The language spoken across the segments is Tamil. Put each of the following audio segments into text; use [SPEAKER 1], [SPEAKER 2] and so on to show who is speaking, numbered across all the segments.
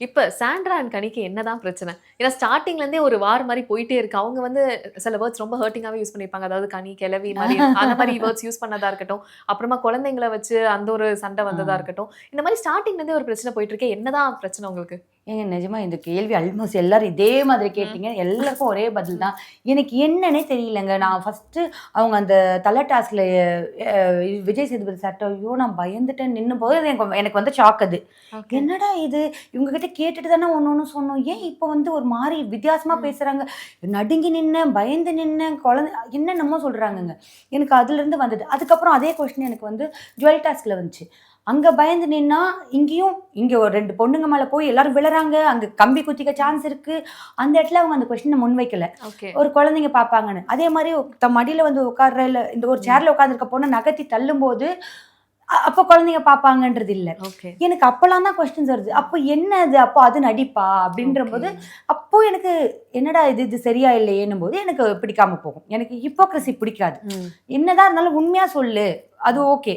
[SPEAKER 1] இப்ப சாண்ட்ரா அண்ட் கனிக்கு என்னதான் பிரச்சனை? ஏன்னா ஸ்டார்ட்டிங்ல இருந்தே ஒரு வார் மாரி போயிட்டே இருக்கு. அவங்க வந்து சில வேர்ட்ஸ் ரொம்ப ஹர்ட்டிங்காவே யூஸ் பண்ணியிருப்பாங்க. அதாவது கனி, கிழவி மாரி அந்த மாரி வேர்ட்ஸ் யூஸ் பண்ணதா இருக்கட்டும். அப்புறமா குழந்தைங்கள வச்சு அந்த ஒரு சண்டை
[SPEAKER 2] ஆ.
[SPEAKER 1] வந்ததா இருக்கட்டும். இந்த மாரி ஸ்டார்ட்டிங்ல இருந்தே ஒரு பிரச்சனை போயிட்டு இருக்கே. என்னதான் பிரச்சனை உங்களுக்கு?
[SPEAKER 2] ஏங்க நிஜமா இந்த கேள்வி ஆல்மோஸ்ட் எல்லாரும் இதே மாதிரி
[SPEAKER 1] ம்.
[SPEAKER 2] கேட்டீங்க. எல்லாருக்கும் ஒரே பதில்
[SPEAKER 1] ம்.
[SPEAKER 2] தான். எனக்கு என்னன்னே தெரியலங்க.
[SPEAKER 1] ம்.
[SPEAKER 2] நான் ஃபர்ஸ்ட்டு அவங்க அந்த தல டாஸ்க்ல அ விஜய் சேதுபதி சார்ட்ட ஐயோ! நான் பயந்துட்டேன் நின்னும்போது எனக்கு எனக்கு வந்து ஷாக் அது.
[SPEAKER 1] ஓகே.
[SPEAKER 2] என்னடா இது? இவங்க கிட்ட கேட்டுட்டு தானே ஒண்ணு ஒண்ணு சொன்னோம். ஏன் இப்ப வந்து ஒரு மாரி வித்தியாசமா
[SPEAKER 1] ம்.
[SPEAKER 2] பேசுறாங்க? நடுங்கி நின்னேன், பயந்து நின்னேன், என்னென்னமோ
[SPEAKER 1] ம்.
[SPEAKER 2] சொல்றாங்கங்க. எனக்கு அதுலருந்து வந்தது. அதுக்கப்புறம் அதே கொஸ்டின் எனக்கு வந்து ஜுவல் டாஸ்க்ல வந்துச்சு. அங்க பயந்து நின்னா, இங்க ஒரு 2 பொண்ணுங்க மேல போய் எல்லாரும் விழறாங்க. அங்க கம்பி குத்திக்க சான்ஸ் இருக்கு. அந்த இடத்துல அவங்க அந்த கொஸ்டின முன்வைக்கல.
[SPEAKER 1] ஓகே.
[SPEAKER 2] ஒரு குழந்தைங்க பார்ப்பாங்கன்னு. அதே மாரி தன் மடியில வந்து உட்கார்ற இல்ல இந்த ஒரு
[SPEAKER 1] ம்.
[SPEAKER 2] சேர்ல உட்கார்ந்திருக்க பொண்ண நகர்த்தி தள்ளும்போது, அப்ப குழந்தைங்க பார்ப்பாங்கன்றது இல்ல.
[SPEAKER 1] ஓகே.
[SPEAKER 2] எனக்கு அப்பலாம் தான் கொஸ்டின்ஸ் வருது. அப்ப என்ன அது? அப்போ அது நடிப்பா?
[SPEAKER 1] ஓகே.
[SPEAKER 2] அப்படின்றபோது, அப்போ எனக்கு என்னடா இது இது சரியா இல்லையேன்னும்போது எனக்கு பிடிக்காம போகும். எனக்கு ஹிப்போக்ரிசி பிடிக்காது.
[SPEAKER 1] ம்.
[SPEAKER 2] என்னதான் இருந்தாலும் உண்மையா சொல்லு. அது
[SPEAKER 1] ம்.
[SPEAKER 2] ஓகே.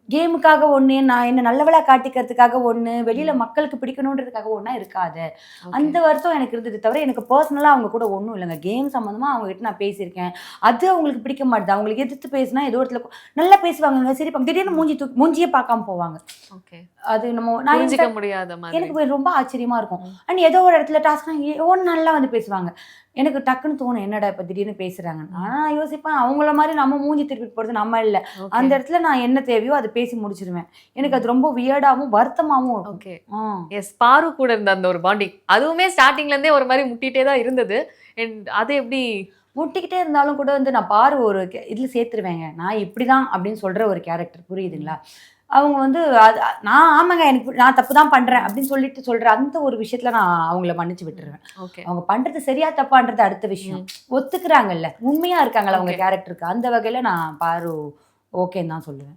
[SPEAKER 2] கேமுக்காக ஒண்ணு, நான் என்ன நல்லவளா காட்டிக்கிறதுக்காக ஒண்ணு, வெளியில
[SPEAKER 1] ம்.
[SPEAKER 2] மக்களுக்கு பிடிக்கணுன்றதுக்காக ஒண்ணா இருக்காத.
[SPEAKER 1] ஓகே.
[SPEAKER 2] அந்த வருத்தம் எனக்கு இருந்தது தவிர, எனக்கு பெர்சனலா அவங்க கூட ஒண்ணும் இல்லங்க. கேம் சம்மந்தமா அவங்க கிட்ட நான் பேசியிருக்கேன். அது அவங்களுக்கு பிடிக்க மாட்டுது. அவங்களுக்கு எதிர்த்து பேசினா ஏதோ இடத்துல நல்லா பேசுவாங்கங்க, சிரிப்பாங்க. திடீர்னு
[SPEAKER 1] ம்.
[SPEAKER 2] மூஞ்சியே பார்க்காம போவாங்க.
[SPEAKER 1] ஓகே.
[SPEAKER 2] அது நான்
[SPEAKER 1] புரிஞ்சுக்க
[SPEAKER 2] இன்ஃபாக்ட்
[SPEAKER 1] முடியாத மாதிரி.
[SPEAKER 2] எனக்கு ரொம்ப ஆச்சரியமா இருக்கும்.
[SPEAKER 1] ம்.
[SPEAKER 2] அண்ட் ஏதோ ஒரு இடத்துல டாஸ்க்னா ஒண்ணு நல்லா வந்து பேசுவாங்க. எனக்கு டக்குன்னு தோணும், என்னடா இப்ப திடீர்னு பேசுறாங்கன்னு. ஆனா
[SPEAKER 1] ம்.
[SPEAKER 2] நான் யோசிப்பேன், அவங்கள மாரி நம்ம மூஞ்சி திருப்பிட்டு போறது நம்ம இல்ல.
[SPEAKER 1] ஓகே.
[SPEAKER 2] அந்த இடத்துல நான் என்ன தேவையோ அத பேசி முடிச்சுருவேன். எனக்கு
[SPEAKER 1] ம்.
[SPEAKER 2] அது ரொம்ப வியர்டாவும், வருத்தமாவும் இருக்கும்.
[SPEAKER 1] ஓகே.
[SPEAKER 2] ஆ.
[SPEAKER 1] எஸ். பாரு கூட இருந்த அந்த ஒரு பாண்டிங். அதுவுமே ஸ்டார்ட்டிங்ல இருந்தே ஒரு மாரி முட்டிட்டே தான் இருந்தது. அண்ட் அது எப்படி?
[SPEAKER 2] முட்டிக்கிட்டே இருந்தாலும் கூட வந்து நான் பாரு ஒரு இதுல சேர்த்துருவேங்க. நான் இப்படிதான் அப்படின்னு சொல்ற ஒரு கேரக்டர் புரியுதுங்களா?
[SPEAKER 1] ம்.
[SPEAKER 2] அவங்க வந்து அது நான் ஆமாங்க நான் தப்பு தான் பண்றேன்
[SPEAKER 1] ம்.
[SPEAKER 2] அப்படின்னு சொல்லிட்டு சொல்ற அந்த ஒரு விஷயத்துல நான் அவங்கள மன்னிச்சு
[SPEAKER 1] ம்.
[SPEAKER 2] விட்டுருவேன்.
[SPEAKER 1] ஓகே.
[SPEAKER 2] அவங்க பண்றது சரியா தப்பான்றது அடுத்த விஷயம்.
[SPEAKER 1] ம்.
[SPEAKER 2] ஒத்துக்கிறாங்கல்ல. உண்மையா இருக்காங்கல்ல அவங்க
[SPEAKER 1] ஓகே.
[SPEAKER 2] கேரக்டருக்கு. அந்த வகையில நான் பாரு ஓகேன்னு தான் சொல்லுவேன்.